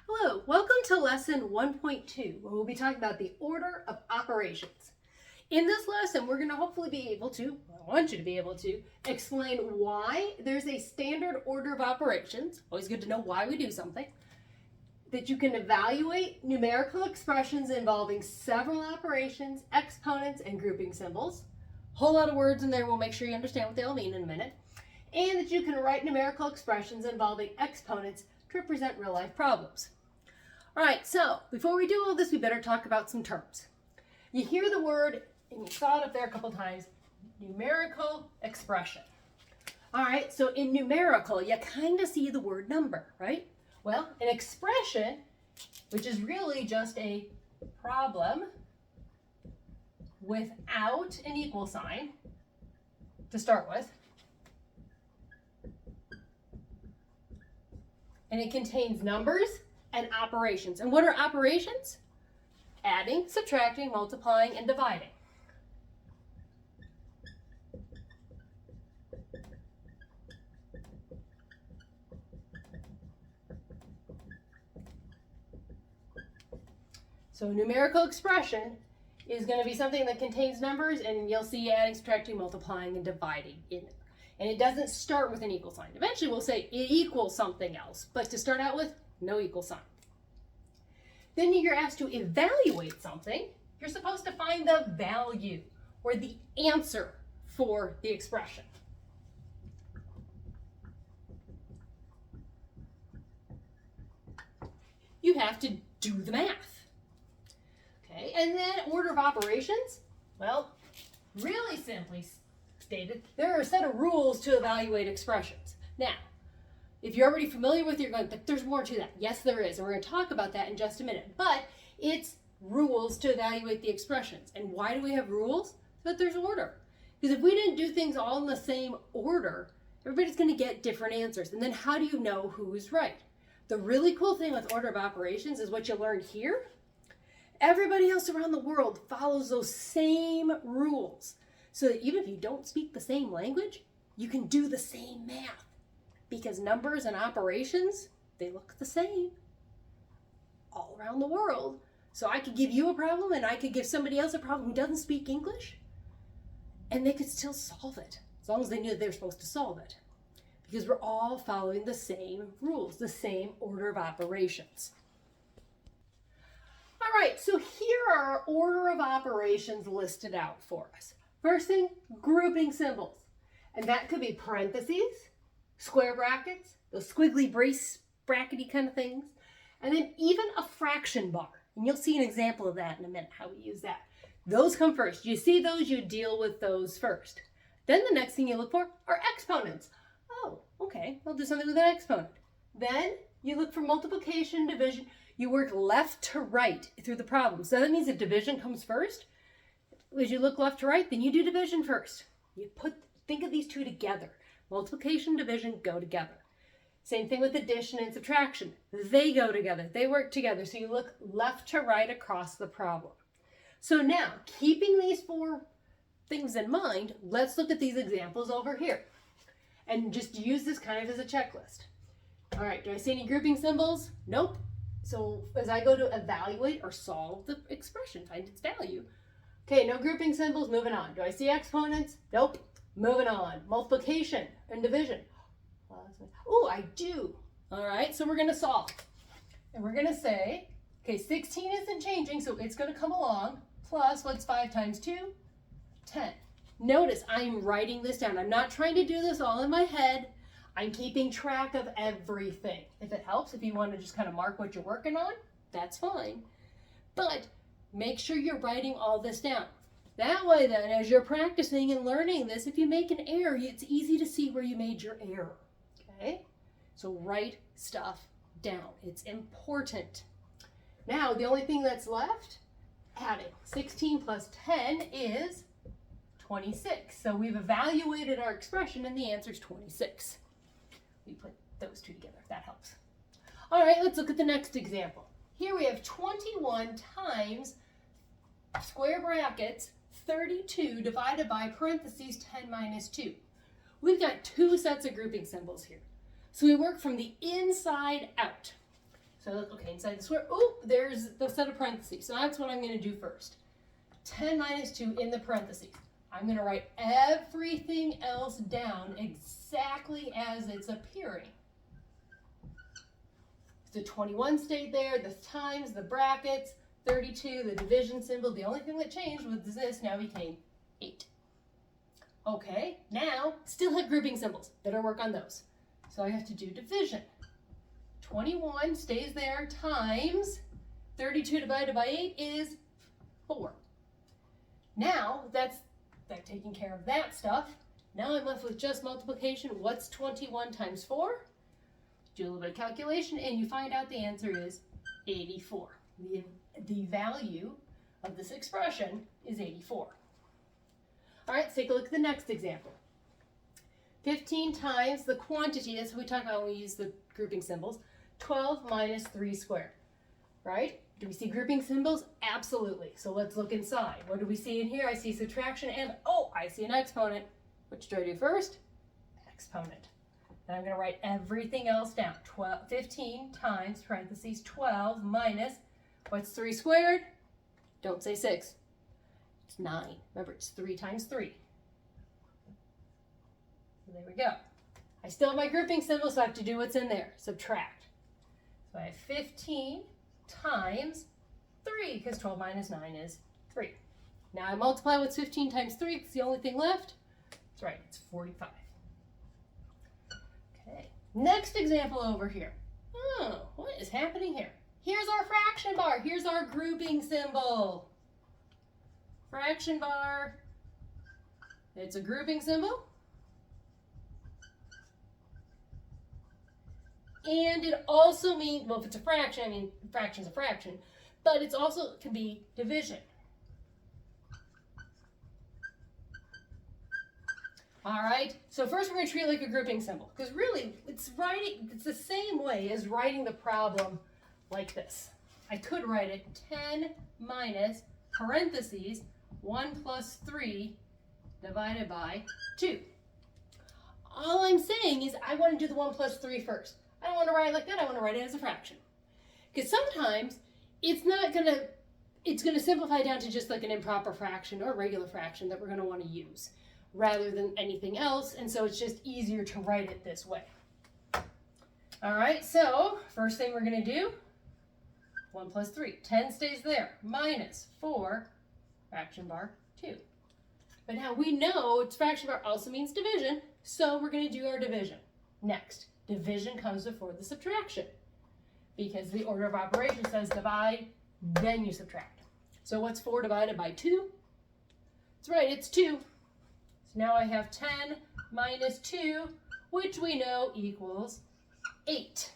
Hello, welcome to lesson 1.2, where we'll be talking about the order of operations. In this lesson, we're going to hopefully be able to, I want you to be able to, explain why there's a standard order of operations, always good to know why we do something, that you can evaluate numerical expressions involving several operations, exponents, and grouping symbols. A whole lot of words in there, we'll make sure you understand what they all mean in a minute. And that you can write numerical expressions involving exponents to represent real-life problems. All right, so before we do all this, we better talk about some terms. You hear the word, and you saw it up there a couple times, numerical expression. All right, so in numerical, you kind of see the word number, right? Well, an expression, which is really just a problem without an equal sign to start with, and it contains numbers and operations. And what are operations? Adding, subtracting, multiplying, and dividing. So a numerical expression is going to be something that contains numbers, and you'll see adding, subtracting, multiplying, and dividing in it. And it doesn't start with an equal sign. Eventually we'll say it equals something else, but to start out with, no equal sign. Then you're asked to evaluate something. You're supposed to find the value or the answer for the expression. You have to do the math. Okay, and then order of operations. Well, really simply stated, there are a set of rules to evaluate expressions. Now, if you're already familiar with it, you're going, but there's more to that. Yes, there is, and we're going to talk about that in just a minute. But it's rules to evaluate the expressions. And why do we have rules? So that there's order. Because if we didn't do things all in the same order, everybody's going to get different answers. And then how do you know who's right? The really cool thing with order of operations is what you learned here. Everybody else around the world follows those same rules. So that even if you don't speak the same language, you can do the same math. Because numbers and operations, they look the same all around the world. So I could give you a problem and I could give somebody else a problem who doesn't speak English, and they could still solve it, as long as they knew they're supposed to solve it. Because we're all following the same rules, the same order of operations. All right, so here are our order of operations listed out for us. First thing, grouping symbols. And that could be parentheses, square brackets, those squiggly brace brackety kind of things, and then even a fraction bar. And you'll see an example of that in a minute, how we use that. Those come first. You see those, you deal with those first. Then the next thing you look for are exponents. Oh, okay, I'll do something with an exponent. Then you look for multiplication, division. You work left to right through the problem. So that means if division comes first, as you look left to right, then you do division first. Think of these two together. Multiplication, division go together. Same thing with addition and subtraction. They go together. They work together. So you look left to right across the problem. So now, keeping these four things in mind, let's look at these examples over here. And just use this kind of as a checklist. All right, do I see any grouping symbols? Nope. So as I go to evaluate or solve the expression, find its value. Okay, no grouping symbols, moving on. Do I see exponents? Nope. Moving on. Multiplication and division. Oh, I do. All right, so we're going to solve. And we're going to say, okay, 16 isn't changing, so it's going to come along. Plus, what's 5 times 2? 10. Notice I'm writing this down. I'm not trying to do this all in my head. I'm keeping track of everything. If it helps, if you want to just kind of mark what you're working on, that's fine. But make sure you're writing all this down. That way then, as you're practicing and learning this, if you make an error, it's easy to see where you made your error. Okay? So write stuff down. It's important. Now, the only thing that's left, adding. 16 plus 10 is 26. So we've evaluated our expression and the answer is 26. We put those two together, if that helps. All right, let's look at the next example. Here we have 21 times square brackets 32 divided by parentheses 10 minus 2. We've got two sets of grouping symbols here. So we work from the inside out. So look, okay, inside the square, oh, there's the set of parentheses. So that's what I'm going to do first. 10 minus 2 in the parentheses. I'm going to write everything else down exactly as it's appearing. The 21 stayed there, the times, the brackets, 32, the division symbol. The only thing that changed was this now became 8. Okay, now still have grouping symbols. Better work on those. So I have to do division. 21 stays there times 32 divided by 8 is 4. Now that's taking care of that stuff. Now I'm left with just multiplication. What's 21 times 4? Do a little bit of calculation and you find out the answer is 84. The value of this expression is 84. All right, let's take a look at the next example. 15 times the quantity, that's what we talk about when we use the grouping symbols, 12 minus 3 squared, right? Do we see grouping symbols? Absolutely. So let's look inside. What do we see in here? I see subtraction and, oh, I see an exponent. Which do I do first? Exponent. Then I'm going to write everything else down. 15 times, parentheses, 12 minus, what's 3 squared? Don't say 6. It's 9. Remember, it's 3 times 3. So there we go. I still have my grouping symbol, so I have to do what's in there. Subtract. So I have 15 times 3, because 12 minus 9 is 3. Now I multiply what's 15 times 3, it's the only thing left. That's right, it's 45. Okay, next example over here. Oh, what is happening here? Here's our fraction bar. Here's our grouping symbol. Fraction bar. It's a grouping symbol. And it also means, well, if it's a fraction, I mean, fraction's a fraction, but it's also can be division. All right, so first we're going to treat it like a grouping symbol, because really it's the same way as writing the problem like this. I could write it 10 minus parentheses 1 plus 3 divided by 2. All I'm saying is I want to do the 1 plus 3 first. I don't want to write it like that. I want to write it as a fraction. Because sometimes it's going to simplify down to just like an improper fraction or a regular fraction that we're going to want to use rather than anything else. And so it's just easier to write it this way. All right, so first thing we're going to do, 1 plus 3. 10 stays there, minus 4, fraction bar 2. But now we know it's fraction bar also means division, so we're going to do our division. Next, division comes before the subtraction because the order of operation says divide, then you subtract. So what's 4 divided by 2? That's right, it's 2. So now I have 10 minus 2, which we know equals 8.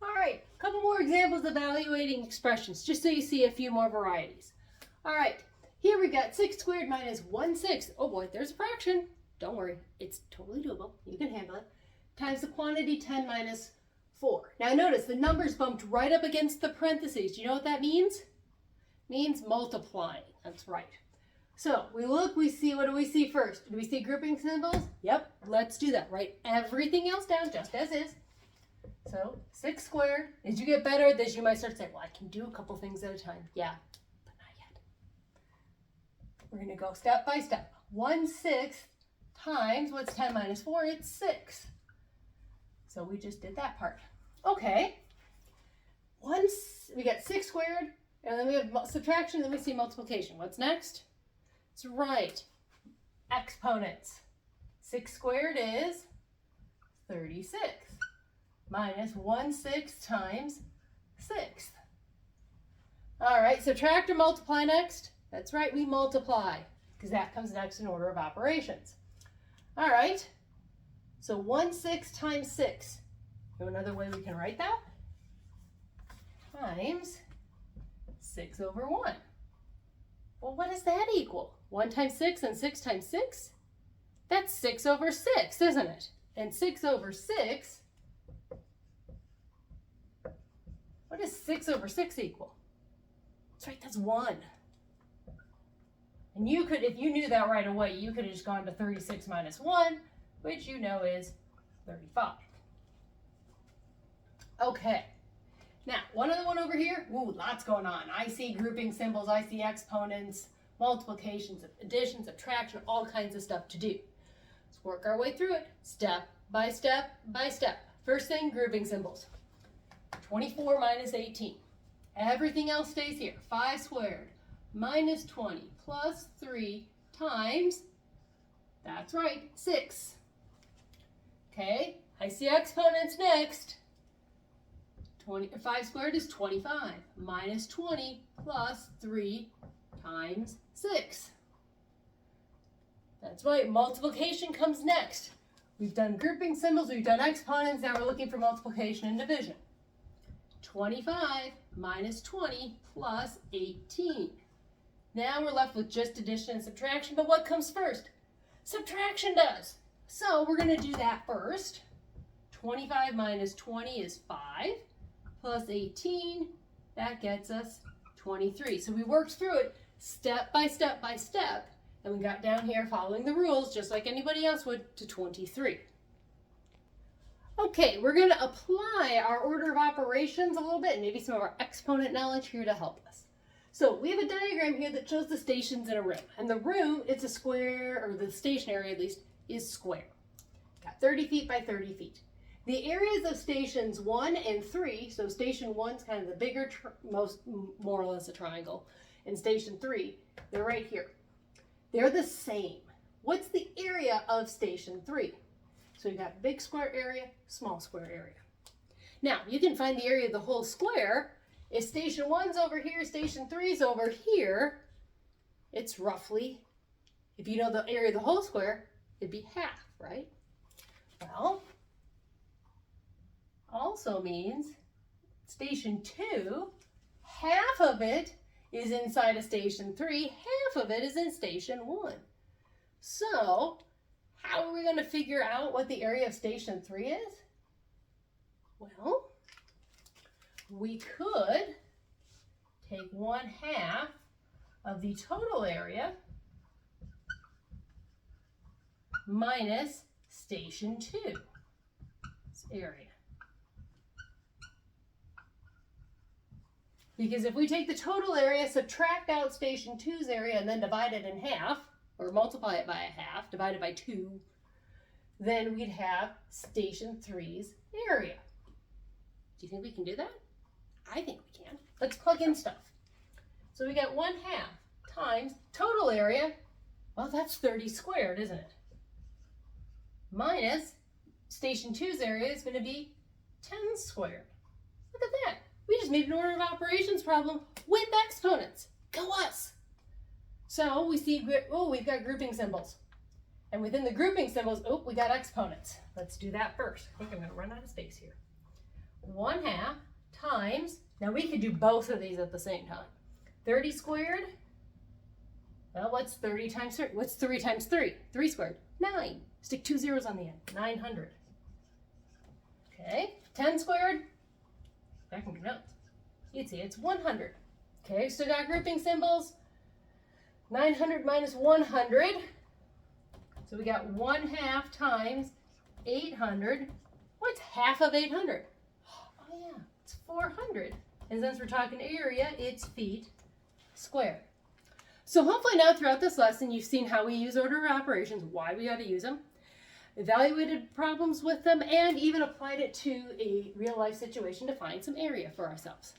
All right, a couple more examples of evaluating expressions, just so you see a few more varieties. All right, here we got 6 squared minus 1/6. Oh boy, there's a fraction. Don't worry, it's totally doable. You can handle it. Times the quantity 10 minus 4. Now notice the numbers bumped right up against the parentheses. Do you know what that means? It means multiplying. That's right. So we look, we see, what do we see first? Do we see grouping symbols? Yep, let's do that. Write everything else down just as is. So 6 squared. As you get better at this, you might start saying, well, I can do a couple things at a time. Yeah, but not yet. We're going to go step by step. 1/6 times, what's 10 minus 4? It's 6. So we just did that part. Okay. Once we got 6 squared, and then we have subtraction, then we see multiplication. What's next? That's right. Exponents. 6 squared is 36. Minus 1/6 times 6. All right, subtract or multiply next? That's right, we multiply, because that comes next in order of operations. All right, so 1/6 times 6. You know another way we can write that? Times 6 over 1. Well, what does that equal? 1 times 6 and 6 times 6? That's 6 over 6, isn't it? And 6 over 6, what does 6 over 6 equal? That's right, that's 1. And you could, if you knew that right away, you could have just gone to 36 minus 1, which you know is 35. Okay. Now, one other one over here. Ooh, lots going on. I see grouping symbols, I see exponents, multiplications, addition, subtraction, all kinds of stuff to do. Let's work our way through it, step by step by step. First thing, grouping symbols. 24 minus 18. Everything else stays here. 5 squared minus 20 plus 3 times, that's right, 6. Okay, I see exponents next. 5 squared is 25 minus 20 plus 3 times 6. That's right, multiplication comes next. We've done grouping symbols, we've done exponents, now we're looking for multiplication and division. 25 minus 20 plus 18. Now we're left with just addition and subtraction, but what comes first? Subtraction does. So we're going to do that first. 25 minus 20 is 5, plus 18, that gets us 23. So we worked through it step by step by step, and we got down here following the rules, just like anybody else would, to 23. Okay, we're going to apply our order of operations a little bit, and maybe some of our exponent knowledge here to help us. So we have a diagram here that shows the stations in a room. And the room, it's a square, or the station area at least, is square. Got 30 feet by 30 feet. The areas of stations 1 and 3, so station 1's kind of the bigger, more or less a triangle, and station 3, they're right here. They're the same. What's the area of station 3? So you've got big square area, small square area. Now, you can find the area of the whole square. If station 1's over here, station 3's over here, it's roughly, if you know the area of the whole square, it'd be half, right? Well, also means station 2, half of it is inside of station 3, half of it is in station 1. So, how are we going to figure out what the area of station 3 is? Well, we could take 1/2 of the total area minus station 2's area. Because if we take the total area, subtract out station 2's area, and then divide it in half, or multiply it by 1/2, divided by 2, then we'd have station 3's area. Do you think we can do that? I think we can. Let's plug in stuff. So we got 1/2 times total area. Well, that's 30 squared, isn't it? Minus station 2's area is going to be 10 squared. Look at that. We just made an order of operations problem with exponents. Go us! So we see, oh, we've got grouping symbols. And within the grouping symbols, oh, we got exponents. Let's do that first. I think I'm going to run out of space here. 1/2 times, now we could do both of these at the same time. 30 squared, well, what's 30 times 3? What's 3 times 3? 3 squared, 9. Stick 2 zeros on the end, 900. Okay, 10 squared, back in your notes. You'd see it's 100. Okay, so got grouping symbols. 900 minus 100. So we got 1/2 times 800. What's half of 800? Oh yeah, it's 400. And since we're talking area, it's feet squared. So hopefully now throughout this lesson, you've seen how we use order of operations, why we ought to use them, evaluated problems with them, and even applied it to a real life situation to find some area for ourselves.